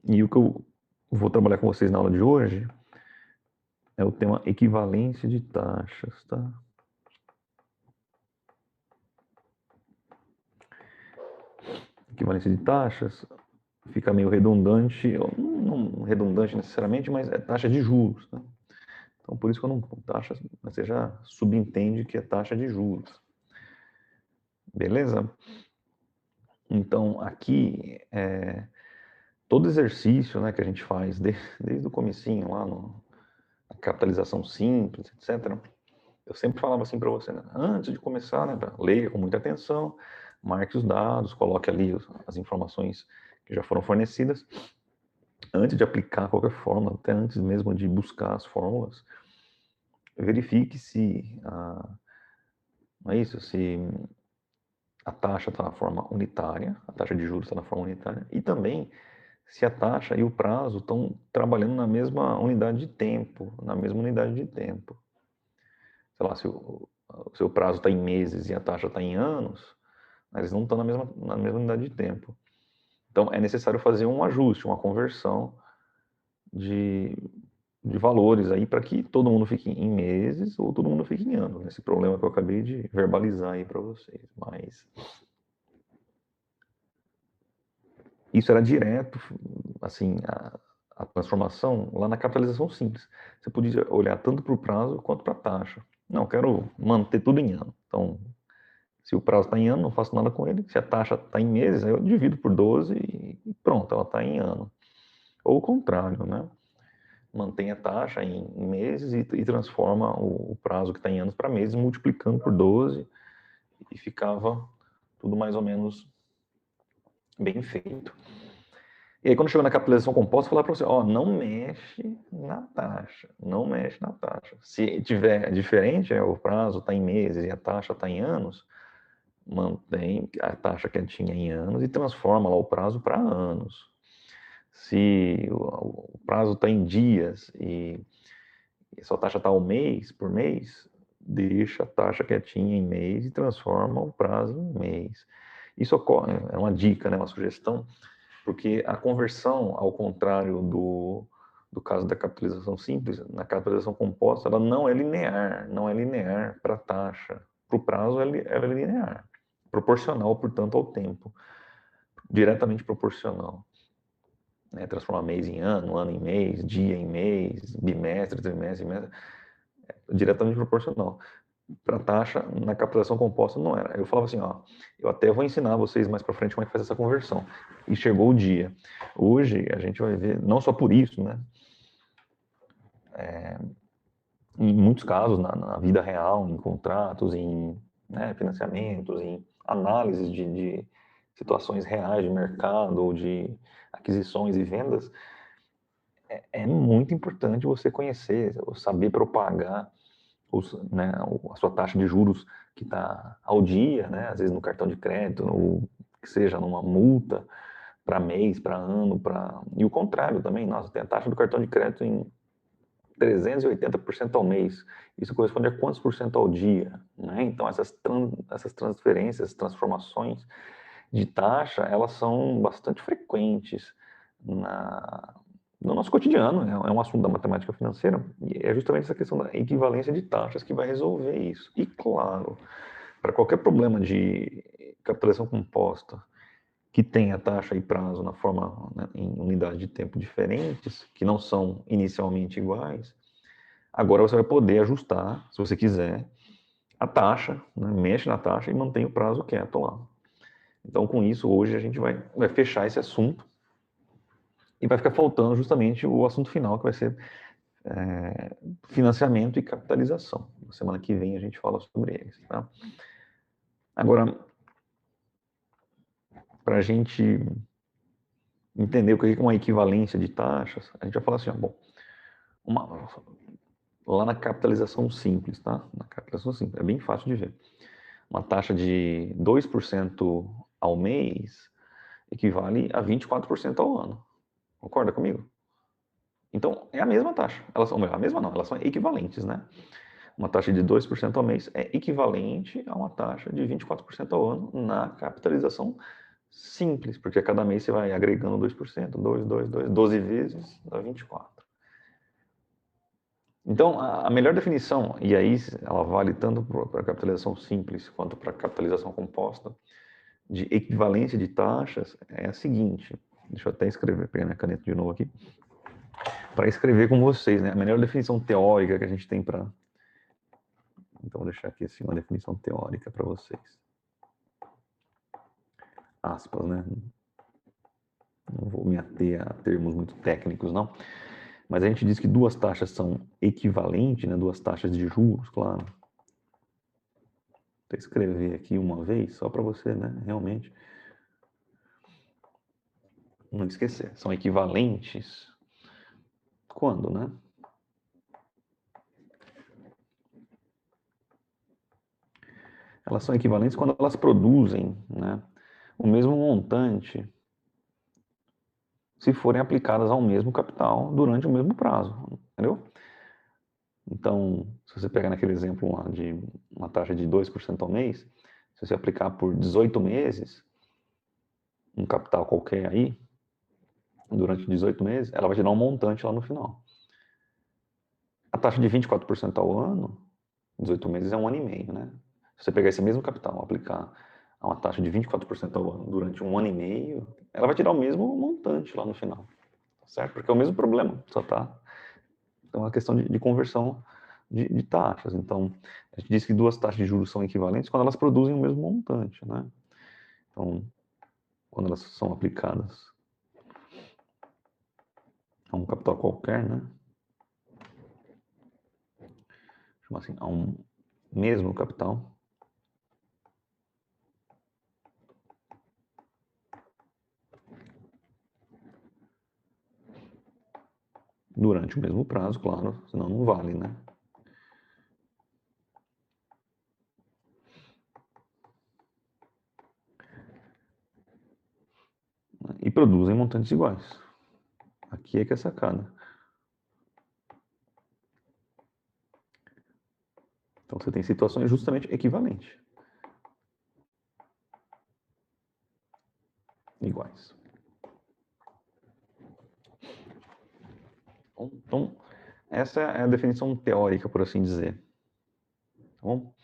E o que eu vou trabalhar com vocês na aula de hoje é o tema equivalência de taxas, tá? Equivalência de taxas fica meio redundante, não redundante necessariamente, mas é taxa de juros, tá? Então, por isso que eu não... Taxa, você já subentende que é taxa de juros. Beleza? Então, aqui, todo exercício, né, que a gente faz desde o comecinho, lá na capitalização simples, etc., eu sempre falava assim para você, né, antes de começar, né, leia com muita atenção, marque os dados, coloque ali as informações que já foram fornecidas, antes de aplicar qualquer fórmula, até antes mesmo de buscar as fórmulas, verifique se não é isso, se a taxa está na forma unitária, a taxa de juros está na forma unitária, e também se a taxa e o prazo estão trabalhando na mesma unidade de tempo, Sei lá, se o seu prazo está em meses e a taxa está em anos, eles não estão na mesma unidade de tempo. Então, é necessário fazer um ajuste, uma conversão de valores aí para que todo mundo fique em meses ou todo mundo fique em anos. Esse problema que eu acabei de verbalizar aí para vocês. Mas isso era direto, assim, a transformação lá na capitalização simples. Você podia olhar tanto para o prazo quanto para a taxa. Não, quero manter tudo em ano. Então, se o prazo está em ano, não faço nada com ele. Se a taxa está em meses, aí eu divido por 12 e pronto, ela está em ano. Ou o contrário, né? Mantém a taxa em meses e transforma o prazo que está em anos para meses, multiplicando por 12 e ficava tudo mais ou menos bem feito. E aí, quando chegou na capitalização composta, falar para você, ó, não mexe na taxa, não mexe na taxa. Se tiver diferente, o prazo está em meses e a taxa está em anos, mantém a taxa quietinha em anos e transforma lá o prazo para anos. Se o prazo está em dias e sua taxa está ao mês, por mês, deixa a taxa quietinha em mês e transforma o prazo em mês. Isso ocorre, é uma dica, né, uma sugestão, porque a conversão, ao contrário do caso da capitalização simples, na capitalização composta, ela não é linear para a taxa. Para o prazo, ela é linear, proporcional, portanto, ao tempo, diretamente proporcional. Transformar mês em ano em mês, dia em mês, bimestre, trimestre, diretamente proporcional. Para a taxa, na capitalização composta, não era. Eu falava assim, ó, eu até vou ensinar vocês mais para frente como é que faz essa conversão. E chegou o dia. Hoje, a gente vai ver, não só por isso, né? Em muitos casos, na vida real, em contratos, em financiamentos, em análises de situações reais de mercado ou de aquisições e vendas, é muito importante você conhecer, saber propagar a sua taxa de juros que está ao dia, né, às vezes no cartão de crédito, ou que seja numa multa para mês, para ano, e o contrário também, nossa, tem a taxa do cartão de crédito em 380% ao mês. Isso corresponde a quantos por cento ao dia? Né? Então, essas transferências, transformações de taxa, elas são bastante frequentes no nosso cotidiano, é um assunto da matemática financeira, e é justamente essa questão da equivalência de taxas que vai resolver isso. E, claro, para qualquer problema de capitalização composta que tenha taxa e prazo na forma, né, em unidade de tempo diferentes, que não são inicialmente iguais, agora você vai poder ajustar, se você quiser, a taxa, né, mexe na taxa e mantém o prazo quieto lá. Então, com isso, hoje a gente vai fechar esse assunto e vai ficar faltando justamente o assunto final, que vai ser financiamento e capitalização. Na semana que vem a gente fala sobre eles. Tá? Agora, para a gente entender o que é uma equivalência de taxas, a gente vai falar assim, ó, bom, lá na capitalização simples, tá? Na capitalização simples, é bem fácil de ver. Uma taxa de 2% ao mês equivale a 24% ao ano. Concorda comigo? Então, é a mesma taxa. Elas são, a mesma não, elas são equivalentes, né? Uma taxa de 2% ao mês é equivalente a uma taxa de 24% ao ano na capitalização simples, porque a cada mês você vai agregando 2%, 12 vezes, dá 24. Então, a melhor definição, e aí ela vale tanto para a capitalização simples quanto para a capitalização composta, de equivalência de taxas, é a seguinte. Deixa eu até escrever, pegar minha caneta de novo aqui, para escrever com vocês, né? A melhor definição teórica que a gente tem para... Então, vou deixar aqui assim, uma definição teórica para vocês. Aspas, né? Não vou me ater a termos muito técnicos, não. Mas a gente diz que duas taxas são equivalentes, né? Duas taxas de juros, claro. Vou escrever aqui uma vez, só para você, né? Realmente não esquecer. São equivalentes quando, né? Elas são equivalentes quando elas produzem, né, o mesmo montante se forem aplicadas ao mesmo capital durante o mesmo prazo, entendeu? Então, se você pegar naquele exemplo lá de uma taxa de 2% ao mês, se você aplicar por 18 meses, um capital qualquer aí, durante 18 meses, ela vai te dar um montante lá no final. A taxa de 24% ao ano, 18 meses é um ano e meio, né? Se você pegar esse mesmo capital, aplicar a uma taxa de 24% ao ano durante um ano e meio, ela vai te dar o mesmo montante lá no final, certo? Porque é o mesmo problema, só tá... Então é uma questão de conversão de taxas. Então, a gente diz que duas taxas de juros são equivalentes quando elas produzem o mesmo montante, né? Então, quando elas são aplicadas a um capital qualquer, né? Chama assim, a um mesmo capital, durante o mesmo prazo, claro, senão não vale, né? E produzem montantes iguais. Aqui é que é sacada. Então você tem situações justamente equivalentes. Iguais. Então, essa é a definição teórica, por assim dizer. Tá bom?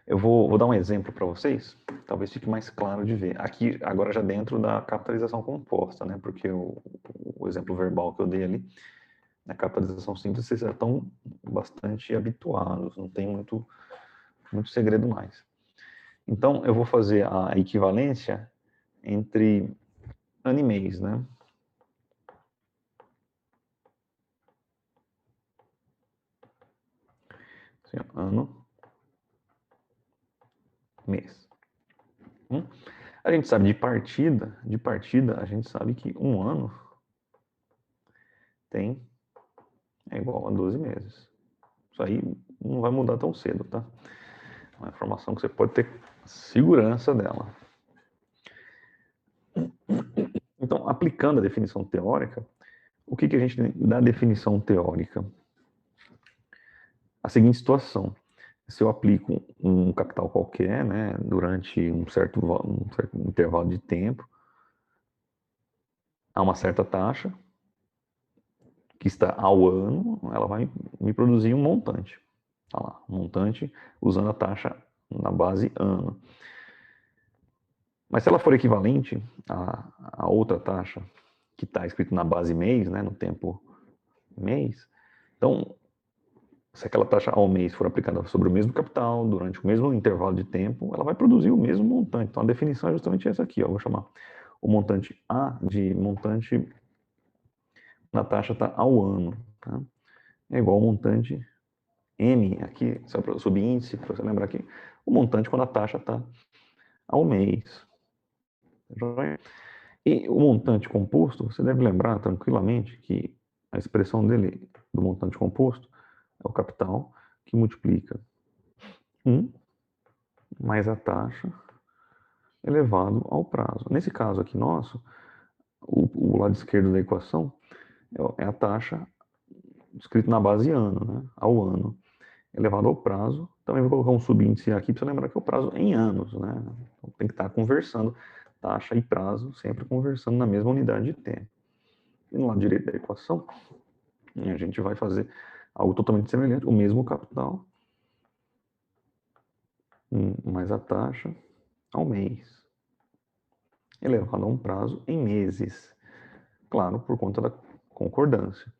Eu vou dar um exemplo para vocês, talvez fique mais claro de ver. Aqui, agora já dentro da capitalização composta, né? Porque o exemplo verbal que eu dei ali, na capitalização simples, vocês já estão bastante habituados, não tem muito segredo mais. Então, eu vou fazer a equivalência entre ano e mês, né? Assim, ano, mês. A gente sabe de partida, a gente sabe que um ano é igual a 12 meses. Isso aí não vai mudar tão cedo, tá? É uma informação que você pode ter segurança dela. Então, aplicando a definição teórica, o que a gente tem da definição teórica? A seguinte situação. Se eu aplico um capital qualquer, né, durante um certo intervalo de tempo, a uma certa taxa, que está ao ano, ela vai me produzir um montante. Tá lá, um montante usando a taxa na base ano. Mas se ela for equivalente a outra taxa que está escrito na base mês, né, no tempo mês, então, se aquela taxa ao mês for aplicada sobre o mesmo capital, durante o mesmo intervalo de tempo, ela vai produzir o mesmo montante. Então, a definição é justamente essa aqui. Ó. Eu vou chamar o montante A de montante na taxa está ao ano. Tá? É igual ao montante M, aqui, subíndice, para você lembrar aqui, o montante quando a taxa está ao mês. E o montante composto, você deve lembrar tranquilamente que a expressão dele, do montante composto, é o capital que multiplica 1 mais a taxa elevado ao prazo. Nesse caso aqui nosso, o lado esquerdo da equação é a taxa escrito na base ano, né, ao ano, elevado ao prazo. Também vou colocar um subíndice aqui para você lembrar que é o prazo em anos, né? Então, tem que estar conversando taxa e prazo sempre conversando na mesma unidade de tempo. E no lado direito da equação, a gente vai fazer algo totalmente semelhante, o mesmo capital, mais a taxa ao mês, elevado a um prazo em meses. Claro, por conta da concordância.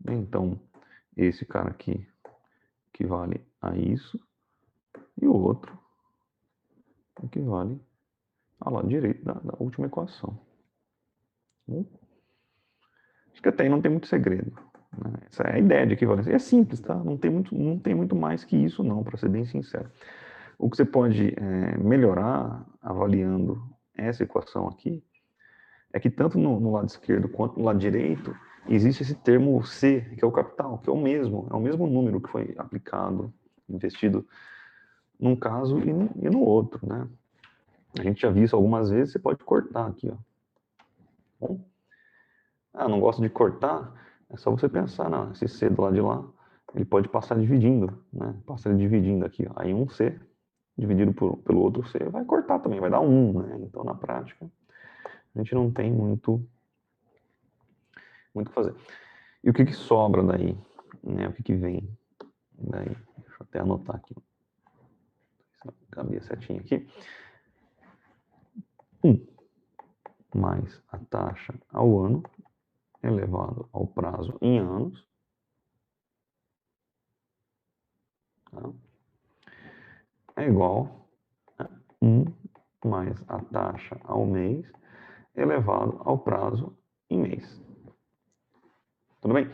Então, esse cara aqui equivale a isso, e o outro equivale ao lado direito da última equação. Bom, acho que até aí não tem muito segredo. Né? Essa é a ideia de equivalência. É simples, tá? Não tem muito mais que isso, não, para ser bem sincero. O que você pode melhorar avaliando essa equação aqui é que tanto no lado esquerdo quanto no lado direito existe esse termo C, que é o capital, que é o mesmo número que foi aplicado, investido num caso e no outro, né? A gente já viu isso algumas vezes, você pode cortar aqui, ó. Bom, não gosto de cortar, é só você pensar, não, esse C do lado de lá, ele pode passar dividindo, né? Passa ele dividindo aqui, ó. Aí um C dividido pelo outro C vai cortar também, vai dar 1, né? Então, na prática, a gente não tem muito o que fazer. E o que sobra daí? Né? O que vem daí? Deixa eu até anotar aqui. Cabe a setinha aqui. 1 mais a taxa ao ano elevado ao prazo em anos. Tá? É igual a 1 mais a taxa ao mês elevado ao prazo em mês. Tudo bem?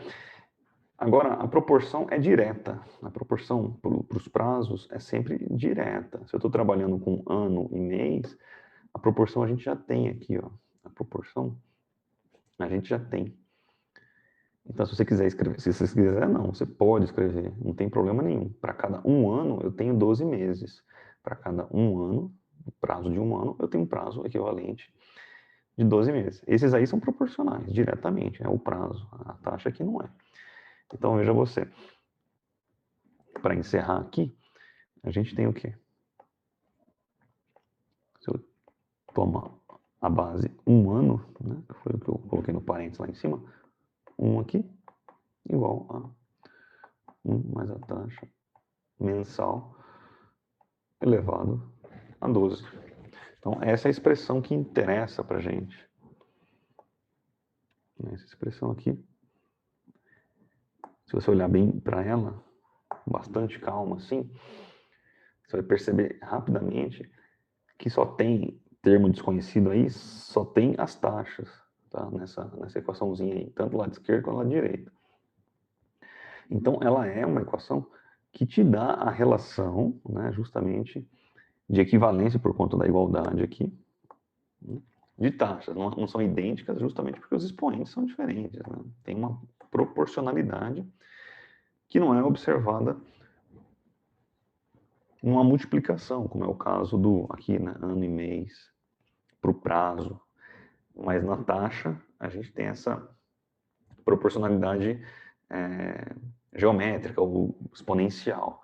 Agora, a proporção é direta. A proporção para os prazos é sempre direta. Se eu estou trabalhando com ano e mês, a proporção a gente já tem aqui, ó. A proporção a gente já tem. Então, se você quiser escrever, se você quiser, não, você pode escrever, não tem problema nenhum. Para cada um ano, eu tenho 12 meses. Para cada um ano, prazo de um ano, eu tenho um prazo equivalente de 12 meses. Esses aí são proporcionais, diretamente, é o prazo. A taxa aqui não é. Então, veja você. Para encerrar aqui, a gente tem o quê? Se eu tomar a base um ano, né, que foi o que eu coloquei no parênteses lá em cima, 1 aqui, igual a 1 mais a taxa mensal elevado a 12. Então, essa é a expressão que interessa para a gente. Essa expressão aqui, se você olhar bem para ela, com bastante calma assim, você vai perceber rapidamente que só tem termo desconhecido aí, só tem as taxas, tá? Nessa equaçãozinha aí, tanto do lado esquerdo quanto do lado direito. Então, ela é uma equação que te dá a relação, né, justamente, de equivalência por conta da igualdade aqui, de taxas. Não são idênticas justamente porque os expoentes são diferentes. Né? Tem uma proporcionalidade que não é observada numa multiplicação, como é o caso do aqui, né, ano e mês, para o prazo. Mas na taxa, a gente tem essa proporcionalidade geométrica ou exponencial.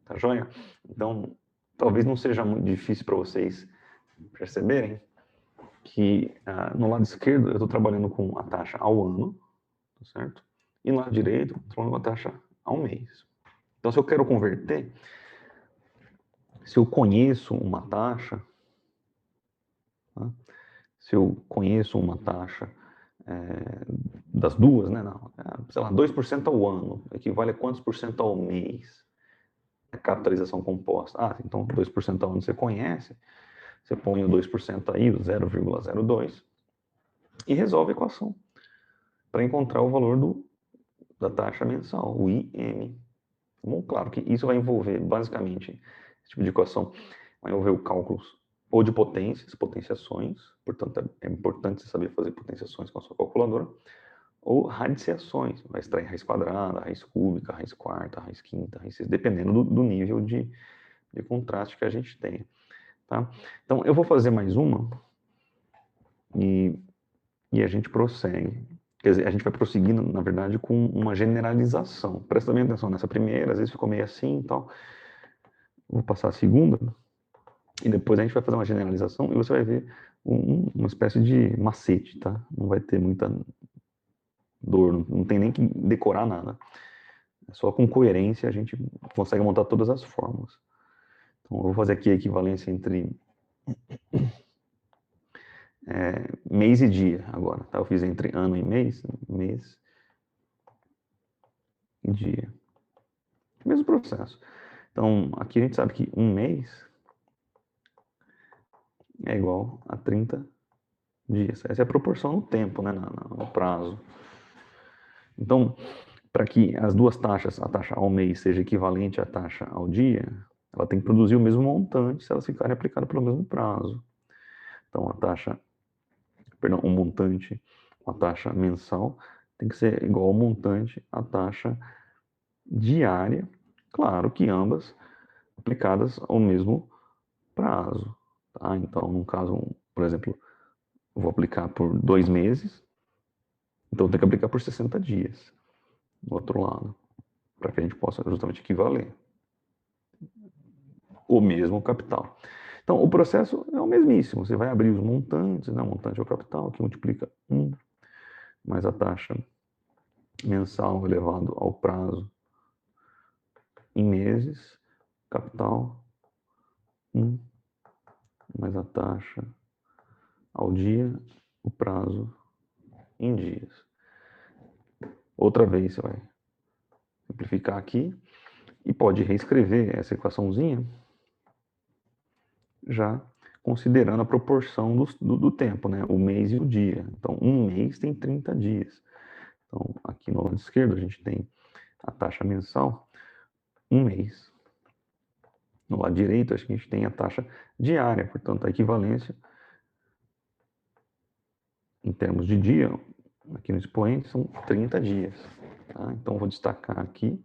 Tá joia? Então, talvez não seja muito difícil para vocês perceberem que no lado esquerdo eu estou trabalhando com a taxa ao ano, tá certo? E no lado direito, estou trabalhando com a taxa ao mês. Então, se eu quero converter, se eu conheço uma taxa, tá? Se eu conheço uma taxa das duas, né? Não, sei lá, 2% ao ano, equivale a quantos por cento ao mês? A capitalização composta. Então 2% ao ano você conhece, você põe o 2% aí, o 0,02, e resolve a equação para encontrar o valor da taxa mensal, o IM. Bom, claro que isso vai envolver, basicamente, esse tipo de equação vai envolver o cálculos ou de potências, potenciações, portanto é importante você saber fazer potenciações com a sua calculadora, ou radiciações, vai extrair raiz quadrada, raiz cúbica, raiz quarta, raiz quinta, raiz sexta, dependendo do nível de contraste que a gente tem. Tá? Então eu vou fazer mais uma e a gente prossegue. Quer dizer, a gente vai prosseguindo, na verdade, com uma generalização. Presta bem atenção nessa primeira, às vezes ficou meio assim e tal. Vou passar a segunda E depois a gente vai fazer uma generalização e você vai ver uma espécie de macete, tá? Não vai ter muita dor, não tem nem que decorar nada. É só com coerência a gente consegue montar todas as fórmulas. Então eu vou fazer aqui a equivalência entre mês e dia agora, tá? Eu fiz entre ano e mês, mês e dia. Mesmo processo. Então aqui a gente sabe que um mês é igual a 30 dias. Essa é a proporção no tempo, né? No prazo. Então, para que as duas taxas, a taxa ao mês seja equivalente à taxa ao dia, ela tem que produzir o mesmo montante se elas ficarem aplicadas pelo mesmo prazo. Então, o montante, a taxa mensal tem que ser igual ao montante, a taxa diária, claro que ambas aplicadas ao mesmo prazo. Tá? Então, no caso, por exemplo, eu vou aplicar por 2 meses, então eu tenho que aplicar por 60 dias, do outro lado, para que a gente possa justamente equivaler o mesmo capital. Então, o processo é o mesmíssimo. Você vai abrir os montantes, né? O montante é o capital, que multiplica 1 mais a taxa mensal elevado ao prazo em meses, capital 1 mais a taxa ao dia, o prazo em dias. Outra vez você vai simplificar aqui e pode reescrever essa equaçãozinha já considerando a proporção do tempo, né? O mês e o dia. Então, um mês tem 30 dias. Então, aqui no lado esquerdo a gente tem a taxa mensal, um mês. No lado direito a gente tem a taxa diária, portanto, a equivalência em termos de dia, aqui no expoente, são 30 dias. Tá? Então, vou destacar aqui.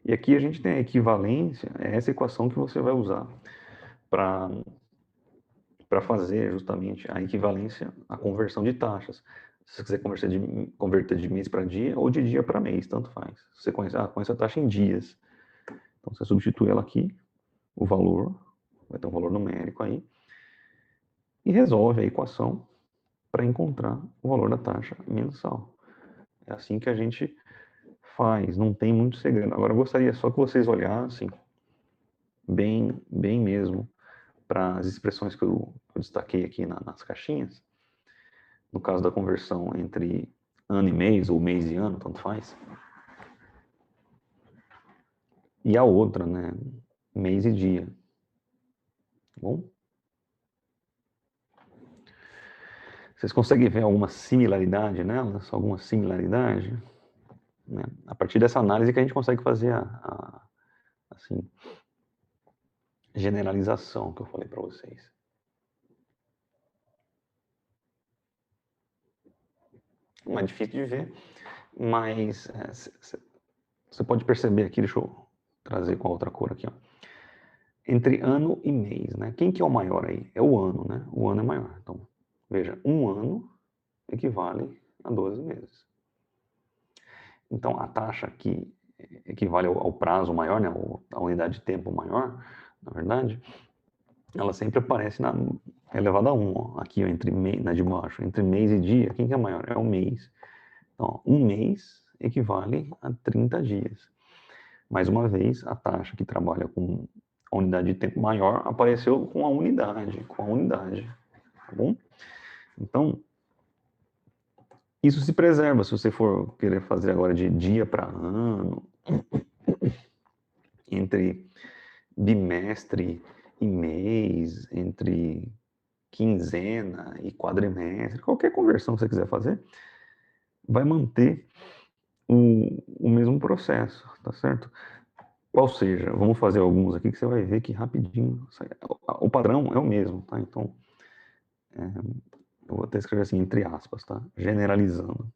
E aqui a gente tem a equivalência, é essa equação que você vai usar para fazer justamente a equivalência, a conversão de taxas. Se você quiser converter de mês para dia ou de dia para mês, tanto faz. Você conhece a taxa em dias. Então você substitui ela aqui, o valor, vai ter um valor numérico aí, e resolve a equação para encontrar o valor da taxa mensal. É assim que a gente faz, não tem muito segredo. Agora eu gostaria só que vocês olhassem bem mesmo para as expressões que eu destaquei aqui nas caixinhas. No caso da conversão entre ano e mês, ou mês e ano, tanto faz. E a outra, né? Mês e dia. Tá bom? Vocês conseguem ver alguma similaridade nelas? Alguma similaridade? Né? A partir dessa análise que a gente consegue fazer assim, generalização que eu falei para vocês. Não é difícil de ver, mas você pode perceber aqui, deixa eu trazer com a outra cor aqui, ó. Entre ano e mês, né? Quem que é o maior aí? É o ano, né? O ano é maior. Então, veja, um ano equivale a 12 meses. Então, a taxa que equivale ao prazo maior, né? A unidade de tempo maior, na verdade, ela sempre aparece elevada a 1. Ó. Aqui, ó, na de baixo, entre mês e dia, quem que é maior? É o mês. Então, um mês equivale a 30 dias. Mais uma vez, a taxa que trabalha com a unidade de tempo maior apareceu com a unidade, tá bom? Então, isso se preserva se você for querer fazer agora de dia para ano, entre bimestre e mês, entre quinzena e quadrimestre, qualquer conversão que você quiser fazer, vai manter o mesmo processo, tá certo? Qual seja, vamos fazer alguns aqui que você vai ver que rapidinho, o padrão é o mesmo, tá? Então, eu vou até escrever assim, entre aspas, tá? Generalizando.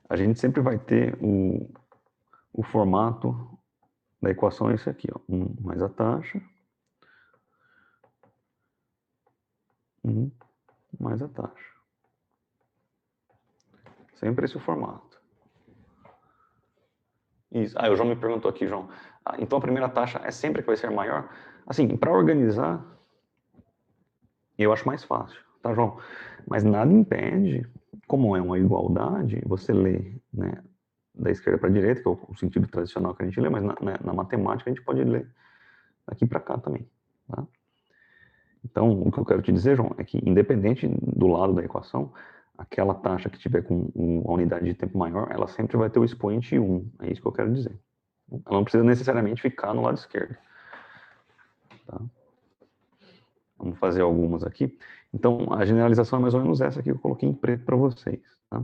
A gente sempre vai ter o formato da equação é esse aqui, ó. 1 mais a taxa, 1 mais a taxa. Sempre esse o formato. Isso. Ah, o João me perguntou aqui, João. Ah, então a primeira taxa é sempre que vai ser maior? Assim, para organizar, eu acho mais fácil, tá, João? Mas nada impede, como é uma igualdade, você lê, né, da esquerda para a direita, que é o sentido tradicional que a gente lê, mas na matemática a gente pode ler daqui para cá também, tá? Então, o que eu quero te dizer, João, é que independente do lado da equação, aquela taxa que tiver com uma unidade de tempo maior, ela sempre vai ter o expoente 1. É isso que eu quero dizer. Ela não precisa necessariamente ficar no lado esquerdo. Tá? Vamos fazer algumas aqui. Então, a generalização é mais ou menos essa que eu coloquei em preto para vocês. Tá?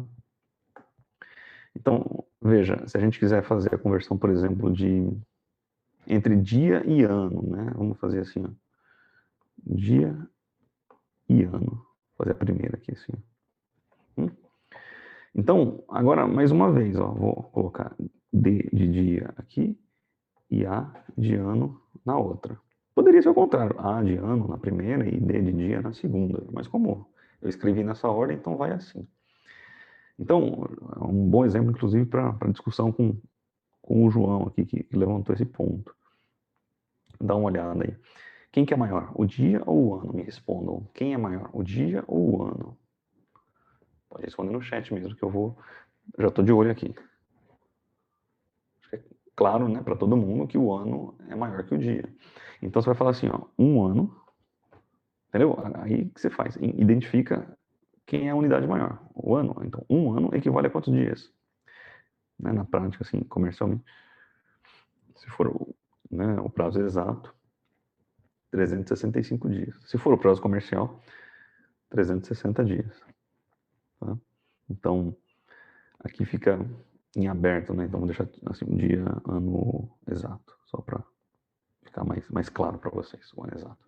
Então, veja, se a gente quiser fazer a conversão, por exemplo, de entre dia e ano, né? Vamos fazer assim, ó. Dia e ano. Vou fazer a primeira aqui, assim. Então, agora, mais uma vez, ó, vou colocar D de dia aqui e A de ano na outra. Poderia ser o contrário, A de ano na primeira e D de dia na segunda, mas como eu escrevi nessa ordem, então vai assim. Então, é um bom exemplo, inclusive, para discussão com o João aqui, que levantou esse ponto. Dá uma olhada aí. Quem que é maior, o dia ou o ano? Me respondam. Quem é maior, o dia ou o ano? Pode responder no chat mesmo, que eu vou... Já estou de olho aqui. Claro, né, para todo mundo que o ano é maior que o dia. Então você vai falar assim, ó, um ano, entendeu? Aí o que você faz? Identifica quem é a unidade maior, o ano. Então, um ano equivale a quantos dias? Né, na prática, assim, comercialmente, se for né, o prazo exato, 365 dias. Se for o prazo comercial, 360 dias. Tá? Então, aqui fica em aberto, né? Então, vou deixar assim, um dia, ano exato, só para ficar mais claro para vocês, o ano exato.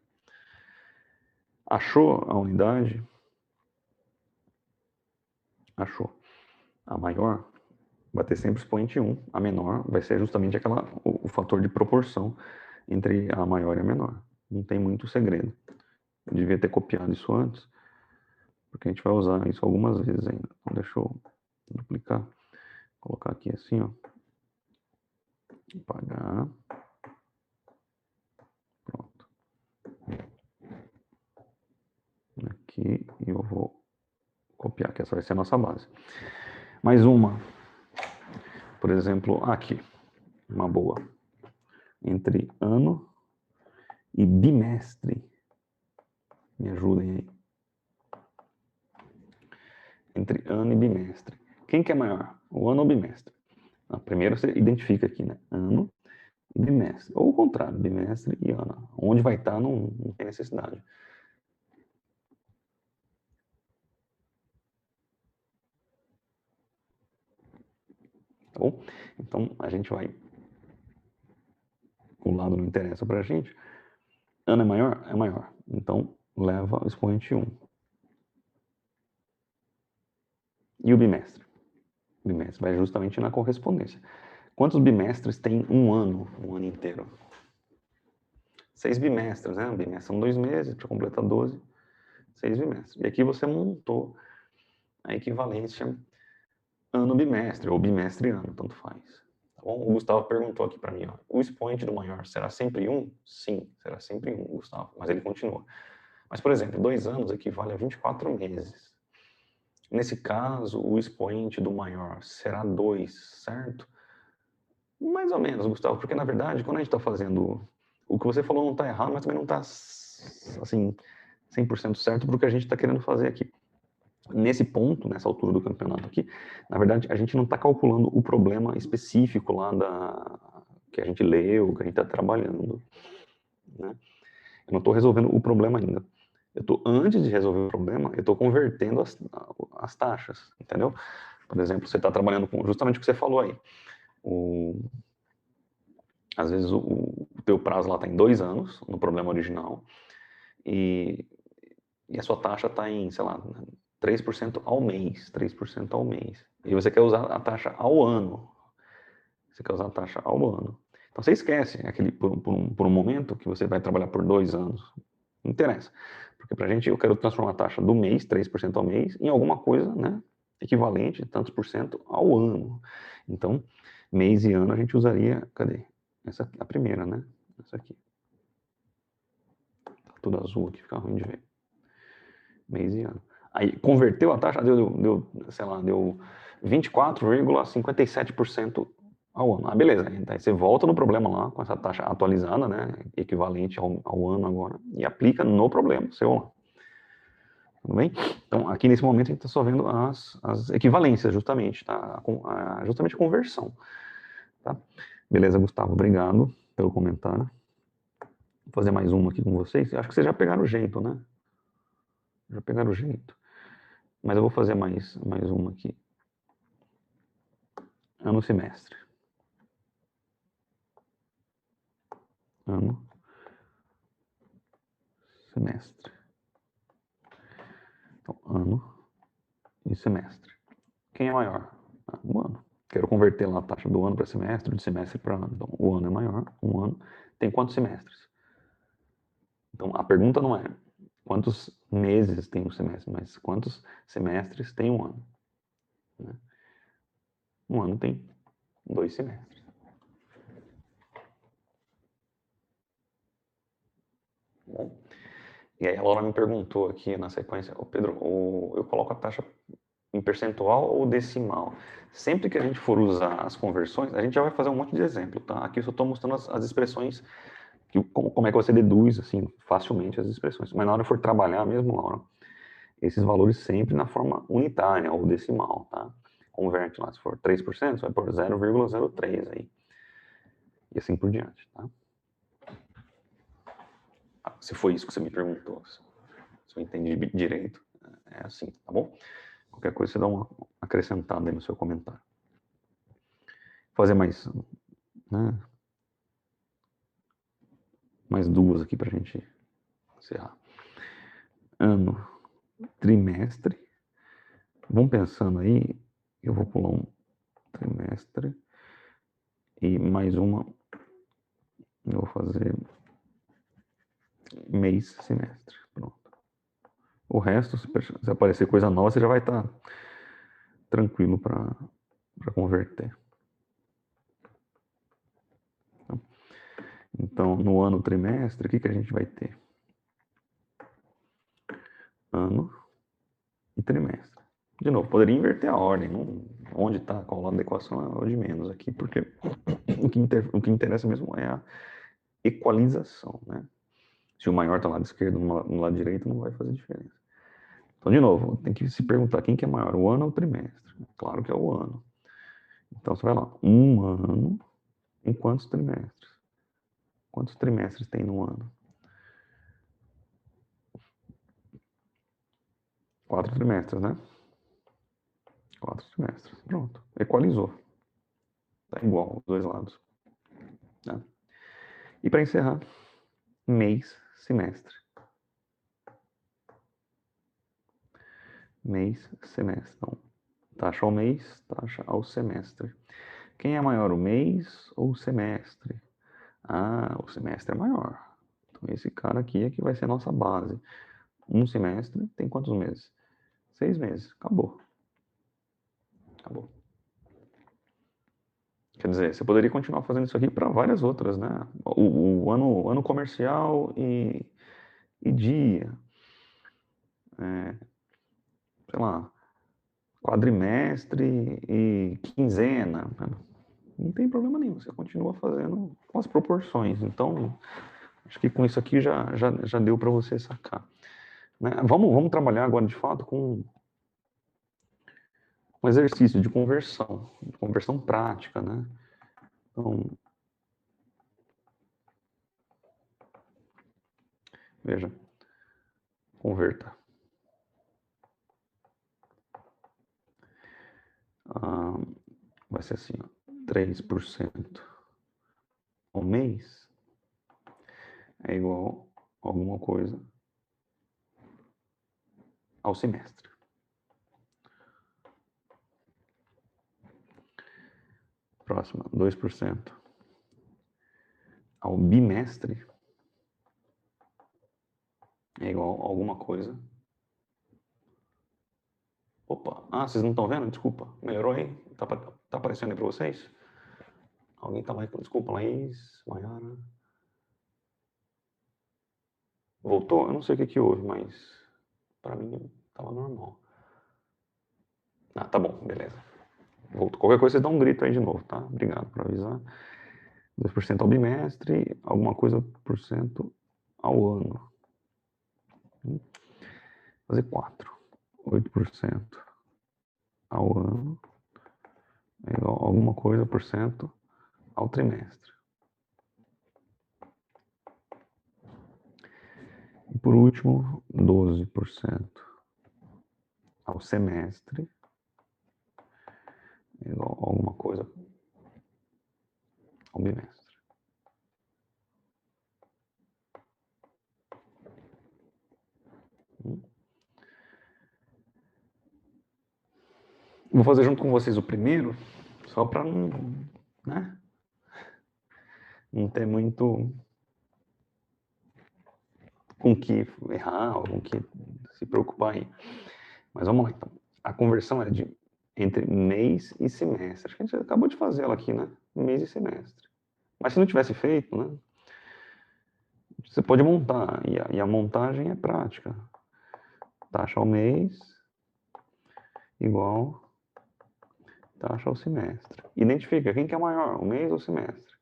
Achou a unidade? Achou. A maior vai ter sempre expoente 1, a menor vai ser justamente o fator de proporção entre a maior e a menor. Não tem muito segredo. Eu devia ter copiado isso antes, porque a gente vai usar isso algumas vezes ainda. Então deixa eu duplicar, colocar aqui assim, ó. Apagar. Pronto. Aqui e eu vou copiar, que essa vai ser a nossa base. Mais uma. Por exemplo, aqui. Uma boa. Entre ano e bimestre. Me ajudem aí. Entre ano e bimestre. Quem que é maior? O ano ou o bimestre? Primeiro você identifica aqui, né? Ano e bimestre. Ou o contrário, bimestre e ano. Onde vai estar não tem necessidade. Tá bom? Então a gente vai. O lado não interessa pra gente. Ano é maior? É maior. Então leva o expoente 1. E o bimestre? O bimestre vai justamente na correspondência. Quantos bimestres tem um ano inteiro? 6 bimestres, né? Um bimestre são 2 meses, para completar 12, 6 bimestres. E aqui você montou a equivalência ano-bimestre, ou bimestre-ano, tanto faz. Tá bom? O Gustavo perguntou aqui para mim, ó, o expoente do maior será sempre 1? Sim, será sempre 1, Gustavo, mas ele continua. Mas, por exemplo, 2 anos equivale a 24 meses. Nesse caso, o expoente do maior será 2, certo? Mais ou menos, Gustavo, porque na verdade, quando a gente está fazendo... O que você falou não está errado, mas também não está, assim, 100% certo para o que a gente está querendo fazer aqui. Nesse ponto, nessa altura do campeonato aqui, na verdade, a gente não está calculando o problema específico lá que a gente leu, que a gente está trabalhando. Né? Eu não estou resolvendo o problema ainda. Antes de resolver o problema, eu estou convertendo as taxas, entendeu? Por exemplo, você está trabalhando com justamente o que você falou aí. Às vezes o teu prazo lá está em 2 anos, no problema original, e a sua taxa está em, sei lá, 3% ao mês, 3% ao mês. E você quer usar a taxa ao ano. Você quer usar a taxa ao ano. Então você esquece por um momento que você vai trabalhar por 2 anos. Não interessa. Porque pra gente, eu quero transformar a taxa do mês, 3% ao mês, em alguma coisa, né, equivalente, tantos por cento ao ano. Então, Mês e ano a gente usaria, cadê? Essa aqui, a primeira, né? Essa aqui. Tá tudo azul aqui, fica ruim de ver. Mês e ano. Aí converteu a taxa, sei lá, deu 24,57% ao ano. Ah, beleza. Então, aí você volta no problema lá com essa taxa atualizada, né? Equivalente ao ano agora, e aplica no problema seu lá. Tudo bem? Então, aqui nesse momento a gente está só vendo as equivalências, justamente, tá? Justamente a conversão. Tá? Beleza, Gustavo? Obrigado pelo comentário. Vou fazer mais uma aqui com vocês. Acho que vocês já pegaram o jeito, né? Já pegaram o jeito. Mas eu vou fazer mais uma aqui. Ano, semestre. Ano, semestre. Então, ano e semestre. Quem é maior? O ano. Quero converter lá a taxa do ano para semestre, de semestre para ano. Então, o ano é maior. Um ano tem quantos semestres? Então, a pergunta não é quantos meses tem um semestre, mas quantos semestres tem um ano. Né? Um ano tem 2 semestres. Bom, e aí a Laura me perguntou aqui na sequência, Pedro, eu coloco a taxa em percentual ou decimal? Sempre que a gente for usar as conversões, a gente já vai fazer um monte de exemplo, tá? Aqui eu só estou mostrando as expressões, como é que você deduz, assim, facilmente as expressões. Mas na hora que for trabalhar mesmo, Laura, esses valores sempre na forma unitária ou decimal, tá? Converte lá, se for 3%, você vai pôr 0,03 aí. E assim por diante, tá? Se foi isso que você me perguntou, se eu entendi direito, é assim, tá bom? Qualquer coisa você dá uma acrescentada aí no seu comentário. Vou fazer mais, né, mais duas aqui pra gente encerrar. Ano, trimestre. Vamos pensando aí, eu vou pular um trimestre e mais uma, eu vou fazer mês, semestre. Pronto. O resto, se aparecer coisa nova, você já vai estar tranquilo para converter. Então, no ano trimestre, o que a gente vai ter? Ano e trimestre. De novo, poderia inverter a ordem. Onde está, qual lado da equação é o de menos aqui, porque o que interessa mesmo é a equalização, né? Se o maior está no lado esquerdo, no lado direito, não vai fazer diferença. Então, de novo, tem que se perguntar quem que é maior, o ano ou o trimestre? Claro que é o ano. Então, você vai lá, um ano em quantos trimestres? Quantos trimestres tem no ano? 4 trimestres, né? 4 trimestres. Pronto. Equalizou. Tá igual os dois lados. Tá? E para encerrar, mês, semestre. Mês, semestre. Então, taxa ao mês, taxa ao semestre. Quem é maior, o mês ou o semestre? Ah, o semestre é maior. Então, esse cara aqui é que vai ser a nossa base. Um semestre tem quantos meses? 6 meses. Acabou. Acabou. Quer dizer, você poderia continuar fazendo isso aqui para várias outras, né? O ano comercial e dia. Sei lá, quadrimestre e quinzena. Não tem problema nenhum, você continua fazendo com as proporções. Então, acho que com isso aqui já deu para você sacar. Né? Vamos trabalhar agora de fato com um exercício de conversão prática, né? Então, veja, converta. Vai ser assim, ó, 3% ao mês é igual a alguma coisa ao semestre. Próxima, 2% ao bimestre é igual a alguma coisa. Opa, vocês não estão vendo? Desculpa, melhorou aí? Tá aparecendo aí para vocês? Alguém estava reclamando. Desculpa, Laís, Maiara. Voltou? Eu não sei o que houve, mas para mim estava normal. Ah, tá bom, beleza. Voltou. Qualquer coisa, vocês dão um grito aí de novo, tá? Obrigado por avisar. 2% ao bimestre, alguma coisa por cento ao ano. Fazer 4. 8% ao ano é igual a alguma coisa por cento ao trimestre. E por último, 12% ao semestre é igual a alguma coisa ao bimestre. Vou fazer junto com vocês o primeiro, só para não, né, não ter muito com que errar ou com que se preocupar aí. Mas vamos lá, então. A conversão é entre mês e semestre. Acho que a gente acabou de fazer ela aqui, né? Mês e semestre. Mas se não tivesse feito, né? Você pode montar. E a montagem é prática. Taxa ao mês igual taxa ao semestre. Identifica quem que é maior, o mês ou o semestre.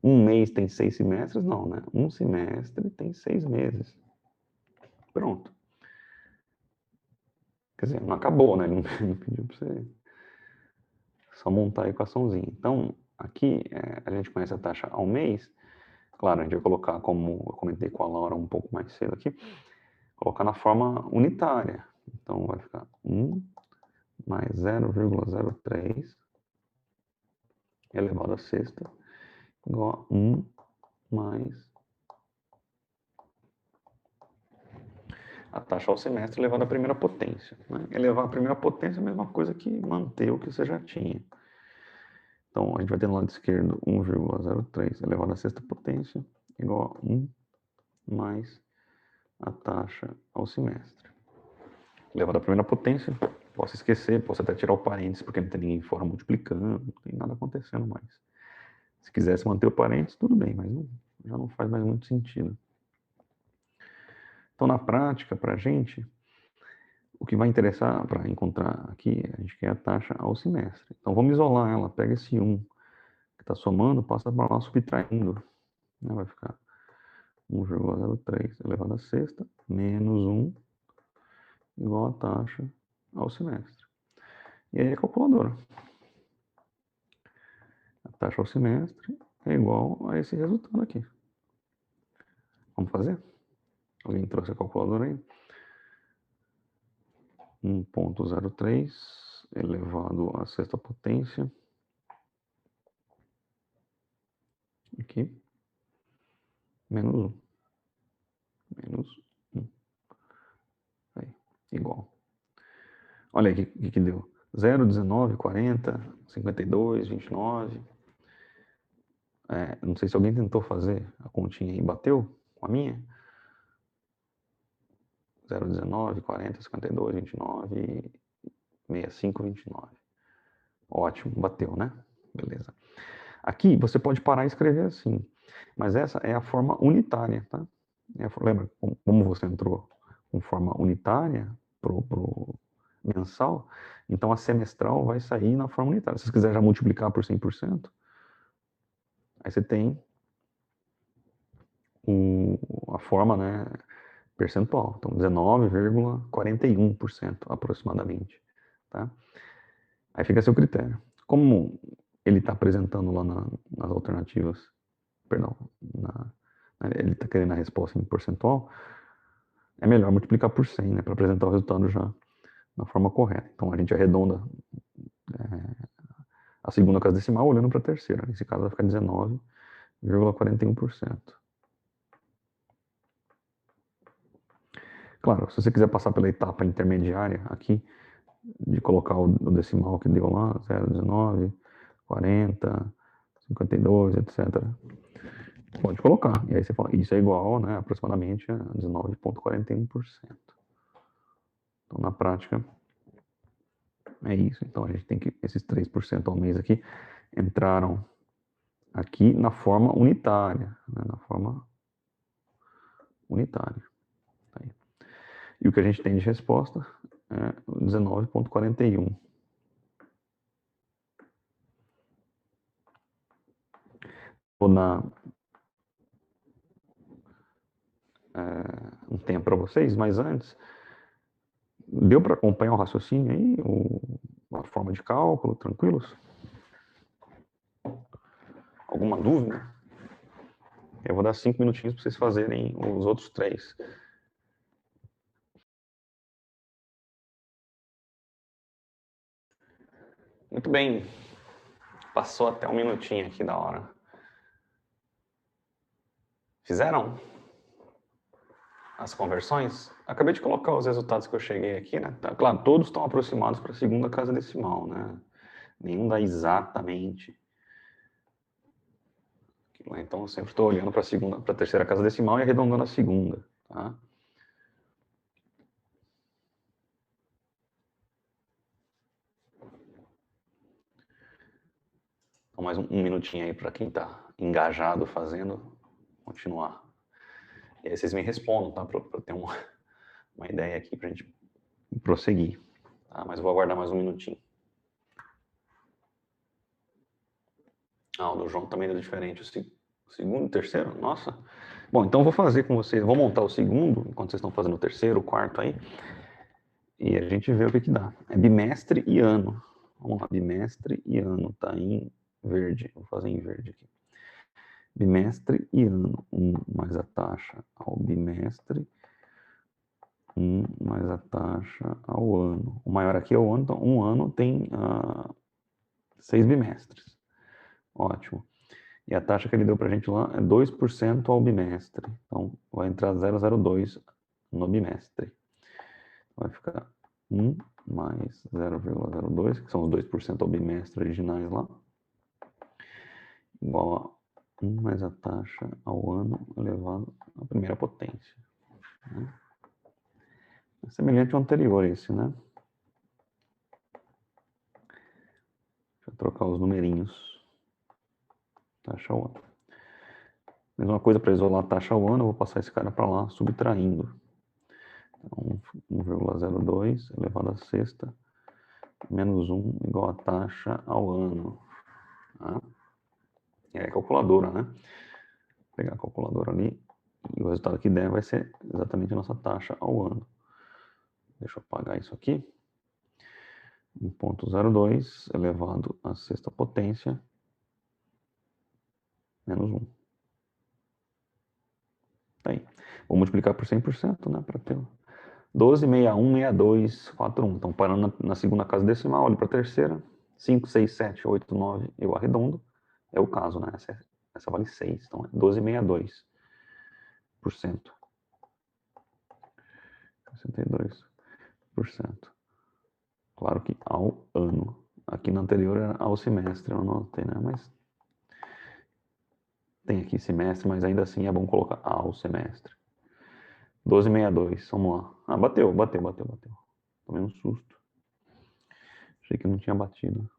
Um mês tem 6 semestres? Não, né? Um semestre tem 6 meses. Pronto. Quer dizer, não acabou, né? Ele não pediu para você só montar a equaçãozinha. Então, aqui a gente conhece a taxa ao mês. Claro, a gente vai colocar, como eu comentei com a Laura um pouco mais cedo aqui, colocar na forma unitária. Então, vai ficar 1 mais 0,03 elevado à sexta igual a 1 mais a taxa ao semestre elevado à primeira potência. Né? Elevar a primeira potência é a mesma coisa que manter o que você já tinha. Então, a gente vai ter no lado esquerdo 1,03 elevado à sexta potência igual a 1 mais a taxa ao semestre. Elevado à primeira potência, posso esquecer, posso até tirar o parênteses, porque não tem ninguém fora multiplicando, não tem nada acontecendo mais. Se quisesse manter o parênteses, tudo bem, mas não, já não faz mais muito sentido. Então, na prática, para a gente, o que vai interessar para encontrar aqui, a gente quer a taxa ao semestre. Então, vamos isolar ela. Pega esse 1 que está somando, passa para lá subtraindo. Né? Vai ficar 1,03 elevado à sexta menos 1 igual a taxa ao semestre. E aí a calculadora. A taxa ao semestre é igual a esse resultado aqui. Vamos fazer? Alguém trouxe a calculadora aí? 1,03 elevado à sexta potência. Aqui. Menos 1. Menos 1. Aí. Igual. Olha aí o que deu. 0, 19, 40, 52, 29. Não sei se alguém tentou fazer a continha e bateu com a minha. 0, 19, 40, 52, 29, 65, 29. Ótimo, bateu, né? Beleza. Aqui você pode parar e escrever assim, mas essa é a forma unitária, tá? Lembra como você entrou com forma unitária pro mensal? Então a semestral vai sair na forma unitária. Se você quiser já multiplicar por 100%, aí você tem a forma, né, percentual. Então 19,41% aproximadamente, tá? Aí fica a seu critério. Como ele está apresentando lá nas alternativas, perdão, ele está querendo a resposta em percentual, é melhor multiplicar por 100, né, para apresentar o resultado já na forma correta. Então a gente arredonda a segunda casa decimal olhando para a terceira. Nesse caso vai ficar 19,41%. Claro, se você quiser passar pela etapa intermediária aqui, de colocar o decimal que deu lá, 0,19, 40, 52, etc. Pode colocar. E aí você fala, isso é igual, né, aproximadamente a 19,41%. Então, na prática, é isso. Então, a gente tem que, esses 3% ao mês aqui entraram aqui na forma unitária, né? Na forma unitária. Tá aí. E o que a gente tem de resposta é 19,41. Vou dar um tempo para vocês, mas antes, deu para acompanhar o raciocínio aí, a forma de cálculo, tranquilos? Alguma dúvida? Eu vou dar 5 minutinhos para vocês fazerem os outros 3. Muito bem. Passou até um minutinho aqui da hora. Fizeram as conversões? Acabei de colocar os resultados que eu cheguei aqui, né? Tá, claro, todos estão aproximados para a segunda casa decimal, né? Nenhum dá exatamente. Então eu sempre estou olhando para a terceira casa decimal e arredondando a segunda, tá? Então mais um minutinho aí para quem está engajado fazendo, continuar. E aí vocês me respondam, tá? Para ter uma ideia aqui para a gente prosseguir. Tá? Mas vou aguardar mais um minutinho. Ah, o do João também deu diferente. O segundo, o terceiro? Nossa. Bom, então eu vou fazer com vocês. Vou montar o segundo, enquanto vocês estão fazendo o terceiro, o quarto aí. E a gente vê o que dá. É bimestre e ano. Vamos lá, bimestre e ano. Tá em verde. Vou fazer em verde aqui. Bimestre e ano. 1 mais a taxa ao bimestre. 1 mais a taxa ao ano. O maior aqui é o ano. Então, um ano tem 6 bimestres. Ótimo. E a taxa que ele deu para a gente lá é 2% ao bimestre. Então, vai entrar 0,02 no bimestre. Vai ficar 1 mais 0,02, que são os 2% ao bimestre originais lá, igual a 1 mais a taxa ao ano elevado à primeira potência. É semelhante ao anterior esse, né? Deixa eu trocar os numerinhos. Taxa ao ano. Mesma coisa para isolar a taxa ao ano, eu vou passar esse cara para lá, subtraindo. Então, 1,02 elevado à sexta, menos 1 igual a taxa ao ano. Tá? E aí a calculadora, né? Vou pegar a calculadora ali, e o resultado que der vai ser exatamente a nossa taxa ao ano. Deixa eu apagar isso aqui. 1,02 elevado à sexta potência, menos 1. Tá aí. Vou multiplicar por 100%, né? Para ter 12, 61, 62, 41. Então, parando na segunda casa decimal, olho para a terceira. 5, 6, 7, 8, 9, eu arredondo. É o caso, né? Essa vale 6. Então, é 12,62%. 62%. Claro que ao ano. Aqui no anterior era ao semestre, eu não anotei, né? Mas tem aqui semestre, mas ainda assim é bom colocar ao semestre. 12,62, vamos lá. Ah, bateu. Tomei um susto. Achei que não tinha batido.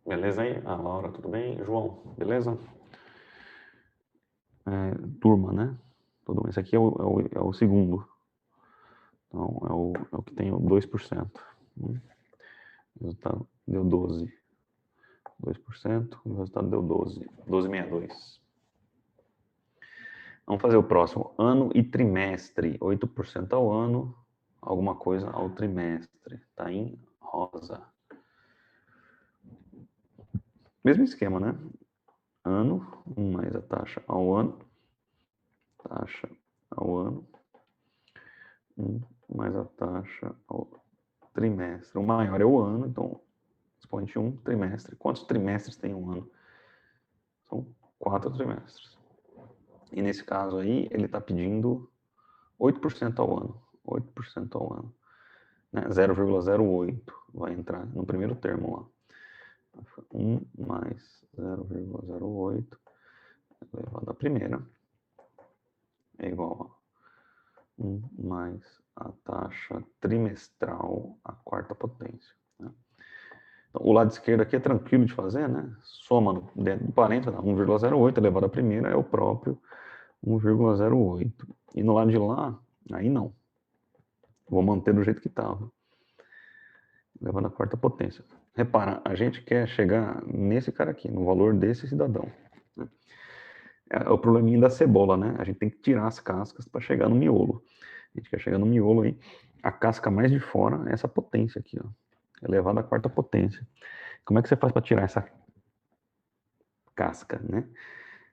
Beleza aí? Ah, Laura, tudo bem? João, beleza? Turma, né? Tudo bem. Esse aqui é o segundo. Então, é o que tem o 2%. O resultado deu 12. 2%, o resultado deu 12. 12,62. Vamos fazer o próximo. Ano e trimestre. 8% ao ano, alguma coisa ao trimestre. Tá em rosa. Mesmo esquema, né? Ano, 1 mais a taxa ao ano. Taxa ao ano. 1 mais a taxa ao trimestre. O maior é o ano, então expoente 1, trimestre. Quantos trimestres tem um ano? São 4 trimestres. E nesse caso aí, ele está pedindo 8% ao ano. 8% ao ano. Né? 0,08 vai entrar no primeiro termo lá. 1 mais 0,08 elevado à primeira é igual 1 mais a taxa trimestral à quarta potência. Né? Então, o lado esquerdo aqui é tranquilo de fazer, né? Soma dentro do parênteses, 1,08 elevado à primeira é o próprio 1,08. E no lado de lá, aí não. Vou manter do jeito que estava. Elevado à quarta potência. Repara, a gente quer chegar nesse cara aqui, no valor desse cidadão. Né? É o probleminha da cebola, né? A gente tem que tirar as cascas para chegar no miolo. A gente quer chegar no miolo aí. A casca mais de fora é essa potência aqui, ó. Elevado à quarta potência. Como é que você faz para tirar essa casca, né?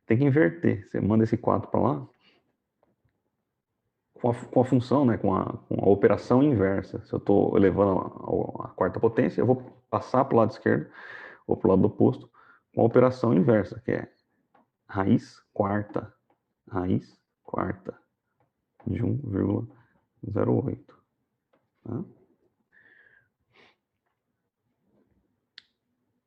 Tem que inverter. Você manda esse 4 para lá com a função, né? Com a operação inversa. Se eu estou elevando a quarta potência, eu vou passar para o lado esquerdo ou para o lado oposto com a operação inversa, que é raiz quarta de 1,08. Tá?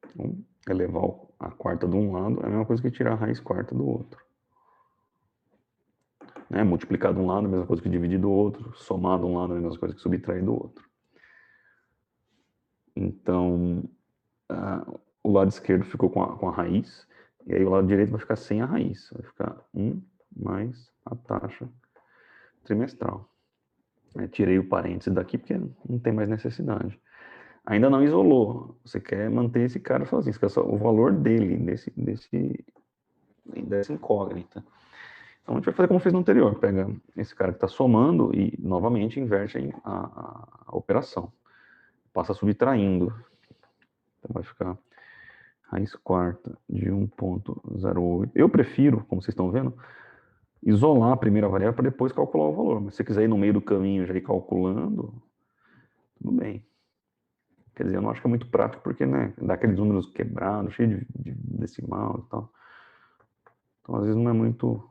Então, elevar a quarta de um lado é a mesma coisa que tirar a raiz quarta do outro. Né? Multiplicar de um lado é a mesma coisa que dividir do outro. Somar de um lado é a mesma coisa que subtrair do outro. Então, o lado esquerdo ficou com a raiz, e aí o lado direito vai ficar sem a raiz. Vai ficar 1 mais a taxa trimestral. Tirei o parênteses daqui porque não tem mais necessidade. Ainda não isolou. Você quer manter esse cara sozinho. Você quer só o valor dele, dessa incógnita. Então a gente vai fazer como fez no anterior. Pega esse cara que está somando e novamente inverte a operação. Passa subtraindo. Então vai ficar raiz quarta de 1,08. Eu prefiro, como vocês estão vendo, isolar a primeira variável para depois calcular o valor. Mas se você quiser ir no meio do caminho já ir calculando, tudo bem. Quer dizer, eu não acho que é muito prático porque, né, dá aqueles números quebrados, cheio de decimal e tal. Então, às vezes não é muito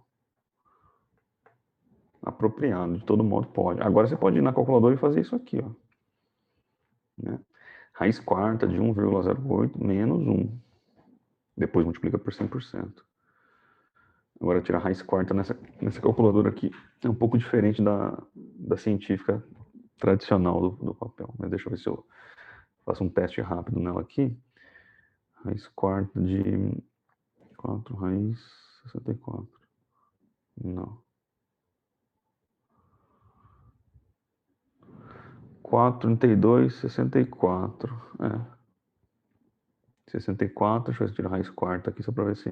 apropriado. De todo modo, pode. Agora você pode ir na calculadora e fazer isso aqui, ó. Né? Raiz quarta de 1,08 menos 1. Depois multiplica por 100%. Agora, tirar a raiz quarta nessa calculadora aqui é um pouco diferente da científica tradicional do papel. Mas deixa eu ver se eu faço um teste rápido nela aqui. Raiz quarta de 4 raiz 64. Não. 4,32, 64. É. 64, deixa eu ver se tirar a raiz quarta aqui só pra ver se...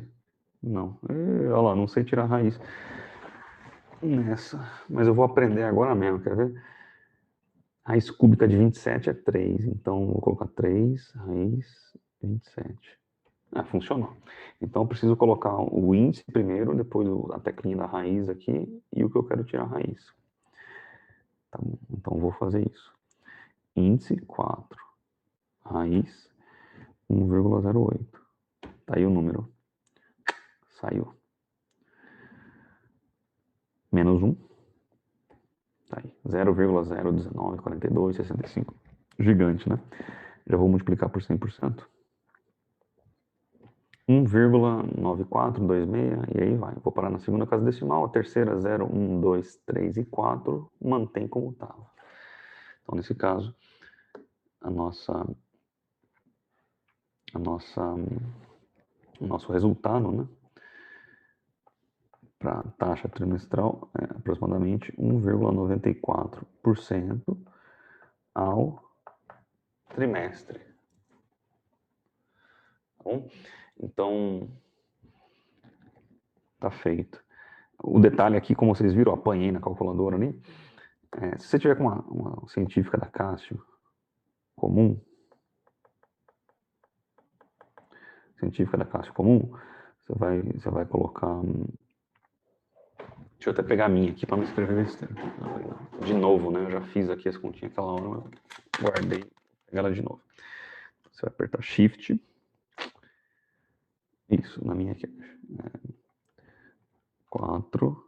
Não. Olha lá, não sei tirar a raiz nessa. Mas eu vou aprender agora mesmo, quer ver? Raiz cúbica de 27 é 3. Então, vou colocar 3, raiz 27. Funcionou. Então, eu preciso colocar o índice primeiro, depois a teclinha da raiz aqui e o que eu quero tirar a raiz. Tá bom? Então, vou fazer isso. Índice 4, raiz 1,08. Tá aí o número. Saiu. Menos 1. Tá aí. 0,0194265. Gigante, né? Já vou multiplicar por 100%. 1,9426 e aí vai. Vou parar na segunda casa decimal, a terceira 0, 1, 2, 3 e 4 mantém como estava. Então, nesse caso, o nosso resultado, né, para a taxa trimestral é aproximadamente 1,94% ao trimestre. Tá bom? Então, tá feito. O detalhe aqui, como vocês viram, eu apanhei na calculadora ali. Se você tiver com uma científica da Cássio comum, você vai colocar... Deixa eu até pegar a minha aqui para não escrever besteira. De novo, né? Eu já fiz aqui as continhas aquela hora, eu guardei. Vou pegar ela de novo. Você vai apertar Shift. Isso, na minha aqui. 4.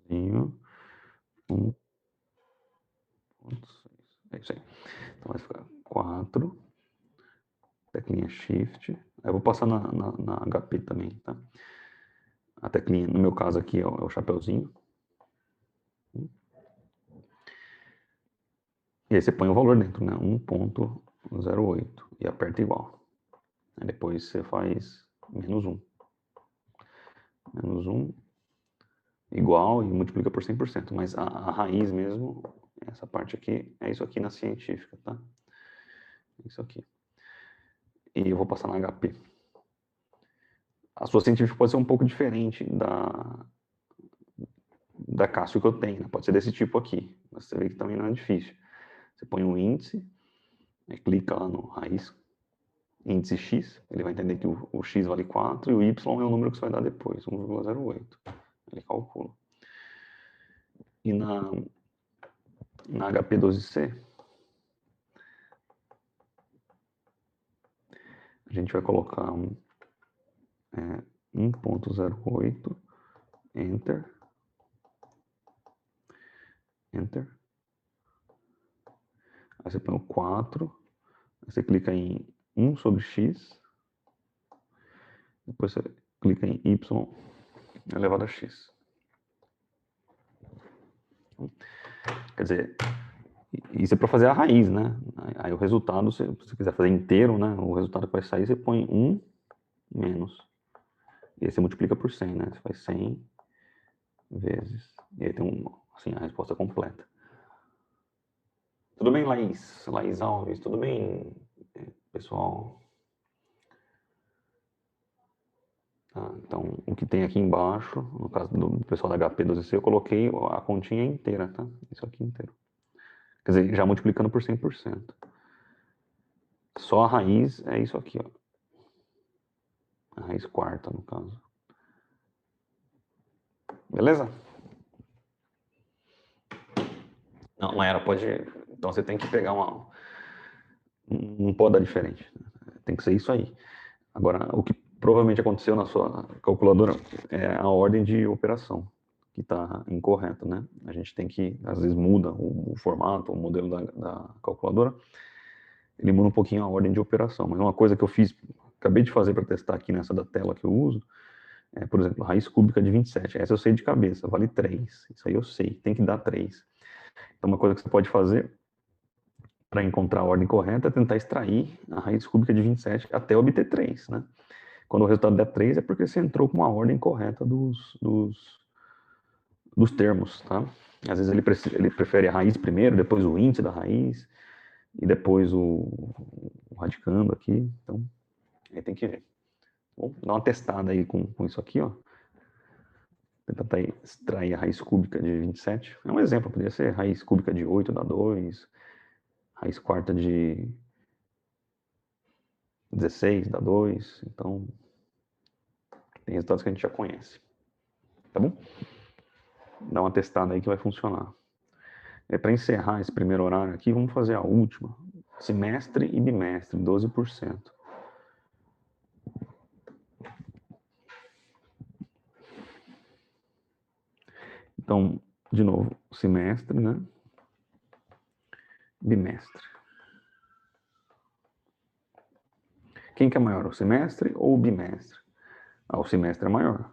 1. É isso aí. Então vai ficar 4. Teclinha Shift. Eu vou passar na HP também, tá? A teclinha, no meu caso aqui, é o chapeuzinho. E aí você põe o valor dentro, né? 1,08 e aperta igual. Aí depois você faz menos 1. Menos 1 igual e multiplica por 100%. Mas a raiz mesmo, essa parte aqui, é isso aqui na científica, tá? Isso aqui. E eu vou passar na HP. A sua científica pode ser um pouco diferente da Cássio que eu tenho, né? Pode ser desse tipo aqui. Mas você vê que também não é difícil. Você põe um índice, aí clica lá no raiz, índice X, ele vai entender que o X vale 4 e o Y é o número que você vai dar depois, 1,08. Ele calcula. E na HP12C, a gente vai colocar 1,08, Enter, Enter. Aí você põe o 4, aí você clica em 1 sobre X, depois você clica em Y elevado a X. Quer dizer, isso é para fazer a raiz, né? Aí o resultado, se você quiser fazer inteiro, né? O resultado que vai sair, você põe 1 menos. E aí você multiplica por 100, né? Você faz 100 vezes. E aí tem assim, a resposta completa. Tudo bem, Laís? Laís Alves, tudo bem, pessoal? Tá, então, o que tem aqui embaixo, no caso do pessoal da HP12C, eu coloquei a continha inteira, tá? Isso aqui inteiro. Quer dizer, já multiplicando por 100%. Só a raiz é isso aqui, ó. A raiz quarta, no caso. Beleza? Não, Mayara, pode. Então você tem que pegar uma. Não pode dar diferente. Tem que ser isso aí. Agora, o que provavelmente aconteceu na sua calculadora é a ordem de operação, que está incorreta, né? A gente tem que, às vezes muda o formato, o modelo da calculadora, ele muda um pouquinho a ordem de operação. Mas uma coisa que eu fiz, acabei de fazer para testar aqui nessa da tela que eu uso, por exemplo, raiz cúbica de 27. Essa eu sei de cabeça, vale 3. Isso aí eu sei, tem que dar 3. Então, uma coisa que você pode fazer para encontrar a ordem correta é tentar extrair a raiz cúbica de 27 até obter 3, né? Quando o resultado der 3 é porque você entrou com a ordem correta dos termos, tá? Às vezes ele prefere a raiz primeiro, depois o índice da raiz, e depois o radicando aqui. Então, aí tem que ver. Vamos dar uma testada aí com isso aqui, ó. Tentar extrair a raiz cúbica de 27. É um exemplo, poderia ser raiz cúbica de 8 dá 2, raiz quarta de 16 dá 2. Então, tem resultados que a gente já conhece. Tá bom? Dá uma testada aí que vai funcionar. Para encerrar esse primeiro horário aqui, vamos fazer a última. Semestre e bimestre, 12%. Então, de novo, semestre, né? Bimestre. Quem que é maior, o semestre ou o bimestre? O semestre é maior.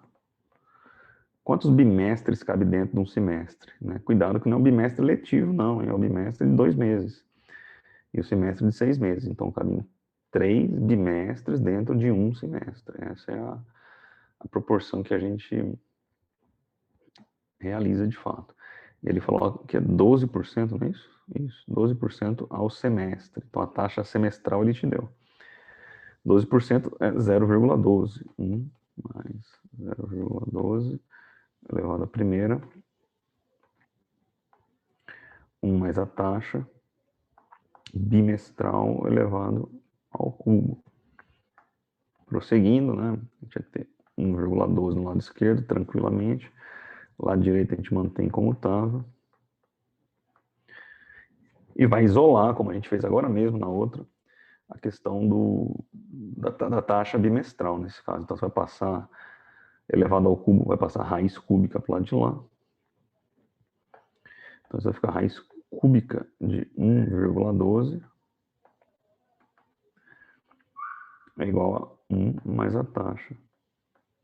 Quantos bimestres cabe dentro de um semestre? Né? Cuidado que não é um bimestre letivo, não. É um bimestre de 2 meses. E o semestre de 6 meses. Então, cabem 3 bimestres dentro de um semestre. Essa é a proporção que a gente realiza de fato. E ele falou que é 12%, não é isso? Isso, 12% ao semestre. Então, a taxa semestral ele te deu. 12% é 0,12. 1 mais 0,12 elevado à primeira. 1 mais a taxa bimestral elevado ao cubo. Prosseguindo, né? A gente vai ter 1,12 no lado esquerdo, tranquilamente. Lado direito a gente mantém como estava. E vai isolar, como a gente fez agora mesmo na outra, a questão da taxa bimestral, nesse caso. Então, você vai passar elevado ao cubo, vai passar a raiz cúbica para o lado de lá. Então, você vai ficar a raiz cúbica de 1,12 é igual a 1 mais a taxa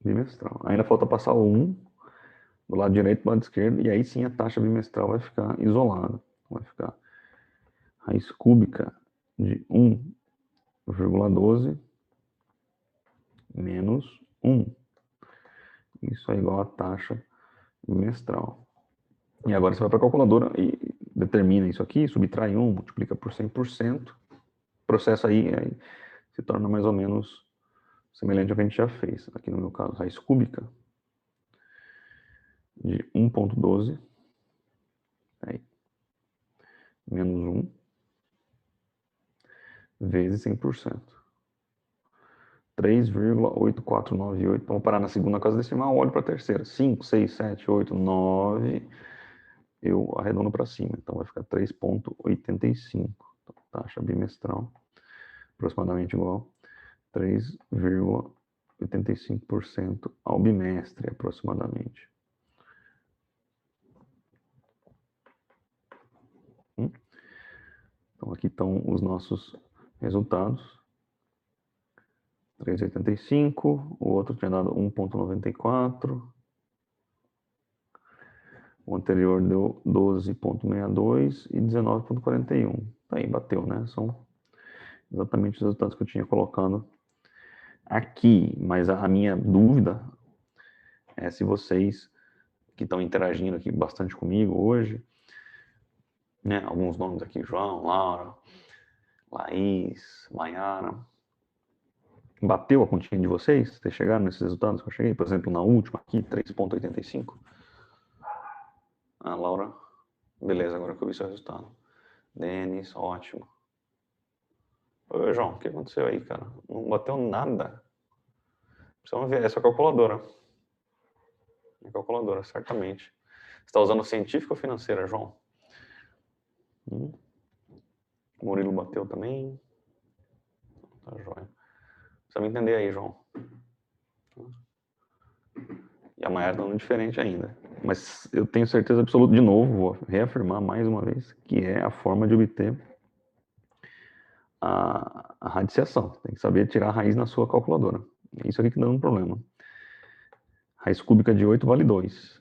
bimestral. Ainda falta passar o 1 do lado direito para o lado esquerdo, e aí sim a taxa bimestral vai ficar isolada. Vai ficar raiz cúbica de 1,12 menos 1. Isso é igual a taxa bimestral. E agora você vai para a calculadora e determina isso aqui, subtrai 1, multiplica por 100%. O processo aí se torna mais ou menos semelhante ao que a gente já fez. Aqui no meu caso, raiz cúbica de 1,12 menos 1 vezes 100%. 3,8498. Vamos parar na segunda casa decimal, olho para a terceira. 5, 6, 7, 8, 9. Eu arredondo para cima, então vai ficar 3,85. Então, taxa bimestral, aproximadamente igual 3,85% ao bimestre, aproximadamente. Então, aqui estão os nossos resultados. 3,85, o outro tinha dado 1,94. O anterior deu 12,62 e 19,41. Tá aí, bateu, né? São exatamente os resultados que eu tinha colocado aqui. Mas a minha dúvida é se vocês que estão interagindo aqui bastante comigo hoje, né? Alguns nomes aqui, João, Laura, Laís, Maiara. Bateu a continha de vocês? Vocês chegaram nesses resultados que eu cheguei? Por exemplo, na última aqui, 3,85. Ah, Laura, beleza, agora que eu vi seu resultado. Denis, ótimo. Ô, João, o que aconteceu aí, cara? Não bateu nada. Precisamos ver essa calculadora. Minha calculadora, certamente. Você está usando científica ou financeira, João? O Murilo bateu também. Tá jóia. Precisa me entender aí, João. E a Maiara tá diferente ainda. Mas eu tenho certeza absoluta, de novo, vou reafirmar mais uma vez, que é a forma de obter a radiciação. Tem que saber tirar a raiz na sua calculadora. É isso aqui que dá um problema. Raiz cúbica de 8 vale 2.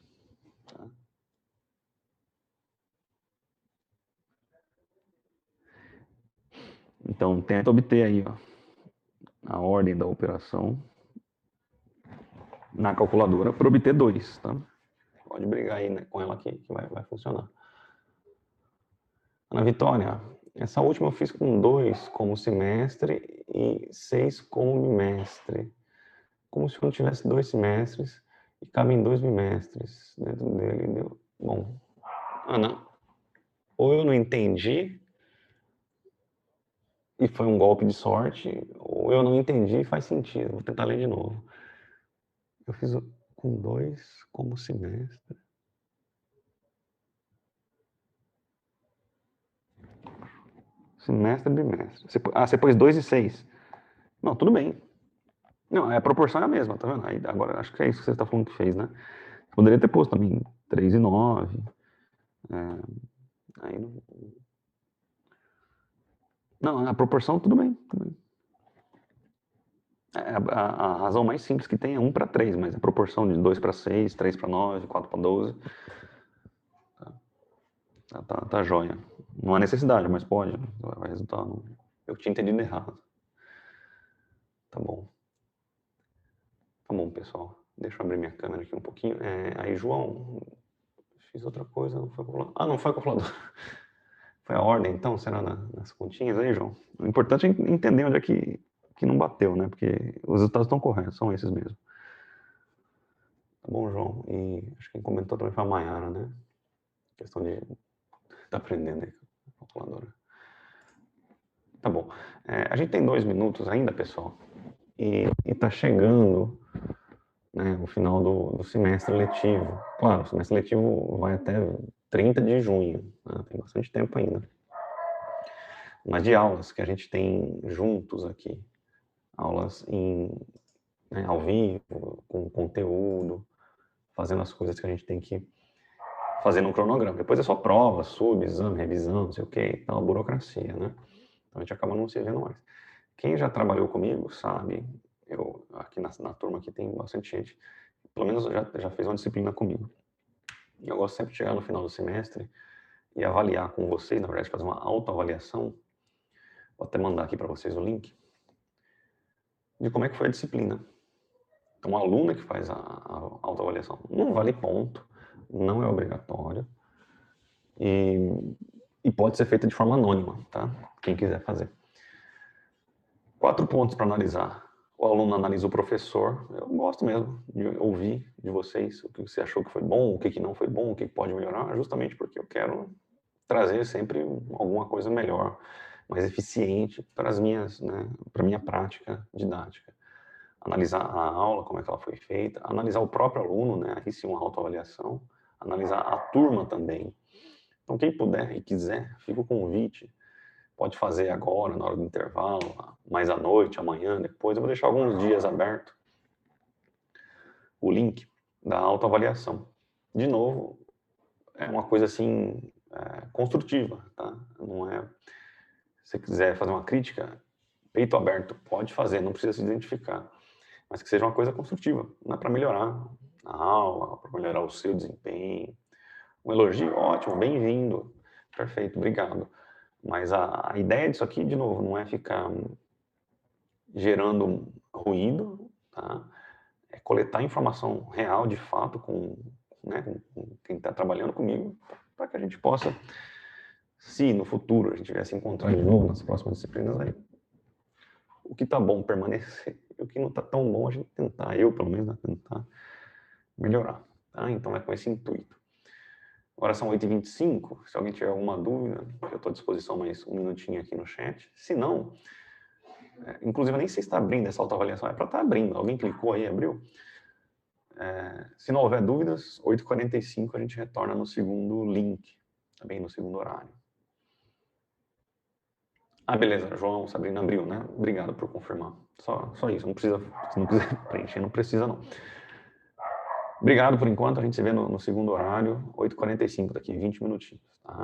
Então, tenta obter aí, ó, a ordem da operação na calculadora para obter 2, tá? Pode brigar aí, né, com ela aqui, que vai funcionar. Ana Vitória, essa última eu fiz com 2 como semestre e 6 como bimestre. Como se eu não tivesse 2 semestres e cabe em 2 bimestres dentro dele. Deu. Bom, Ana, ou eu não entendi e foi um golpe de sorte, ou eu não entendi e faz sentido. Vou tentar ler de novo. Eu fiz com 2 como semestre. Semestre, bimestre. Você pôs 2 e 6. Não, tudo bem. Não, a proporção é a mesma, tá vendo? Aí, agora, acho que é isso que você está falando que fez, né? Você poderia ter posto também 3 e 9. Aí não... Não, a proporção, tudo bem. Tudo bem. A razão mais simples que tem é 1 para 3, mas a proporção de 2 para 6, 3 para 9, 4 para 12... Tá jóia. Não há necessidade, mas pode. Vai resultar. Eu tinha entendido errado. Tá bom. Tá bom, pessoal. Deixa eu abrir minha câmera aqui um pouquinho. Aí, João, fiz outra coisa, não foi calculador. Ah, não foi calculador. Foi a ordem, então? Será nas continhas aí, João? O importante é entender onde é que não bateu, né? Porque os resultados estão corretos, são esses mesmo. Tá bom, João? E acho que quem comentou também foi a Maiara, né? Questão de tá aprendendo aí com a calculadora. Tá bom. A gente tem 2 minutos ainda, pessoal. E tá chegando, né, o final do semestre letivo. Claro, o semestre letivo vai até 30 de junho, né? Tem bastante tempo ainda. Mas de aulas que a gente tem juntos aqui, aulas né, ao vivo, com conteúdo, fazendo as coisas que a gente tem que fazer no cronograma. Depois é só prova, exame, revisão, não sei o que, então a burocracia, né? Então a gente acaba não se vendo mais. Quem já trabalhou comigo sabe, eu aqui na turma aqui tem bastante gente, pelo menos já fez uma disciplina comigo. E eu gosto sempre de chegar no final do semestre e avaliar com vocês, na verdade, fazer uma autoavaliação. Vou até mandar aqui para vocês o link de como é que foi a disciplina. Então, o aluno é que faz a autoavaliação. Não vale ponto, não é obrigatório e pode ser feita de forma anônima, tá? Quem quiser fazer. 4 pontos para analisar. O aluno analisa o professor. Eu gosto mesmo de ouvir de vocês o que você achou que foi bom, o que não foi bom, o que pode melhorar, justamente porque eu quero trazer sempre alguma coisa melhor, mais eficiente para as minhas, né, para minha prática didática. Analisar a aula, como é que ela foi feita, analisar o próprio aluno, né, aí sim uma autoavaliação, analisar a turma também. Então, quem puder e quiser, fica o convite. Pode fazer agora, na hora do intervalo, mais à noite, amanhã, depois. Eu vou deixar alguns dias aberto o link da autoavaliação. De novo, é uma coisa assim, construtiva, tá? Não é... Se você quiser fazer uma crítica, peito aberto, pode fazer, não precisa se identificar. Mas que seja uma coisa construtiva, não é para melhorar a aula, para melhorar o seu desempenho. Um elogio, ótimo, bem-vindo, perfeito, obrigado. Mas a ideia disso aqui, de novo, não é ficar gerando ruído, tá? É coletar informação real, de fato, né, com quem está trabalhando comigo, para que a gente possa, se no futuro a gente vier se encontrar de novo nas próximas disciplinas, aí, o que está bom permanecer, e o que não está tão bom a gente tentar, eu pelo menos, né, tentar melhorar. Tá? Então é com esse intuito. Agora são 8h25, se alguém tiver alguma dúvida, eu estou à disposição mais um minutinho aqui no chat. Se não, inclusive eu nem sei se está abrindo essa autoavaliação, é para estar abrindo. Alguém clicou aí, abriu? Se não houver dúvidas, 8h45 a gente retorna no segundo link, também no segundo horário. Ah, beleza, João, Sabrina abriu, né? Obrigado por confirmar. Só isso, não precisa, se não quiser preencher, não precisa não. Obrigado por enquanto, a gente se vê no segundo horário, 8h45, daqui 20 minutinhos. Tá?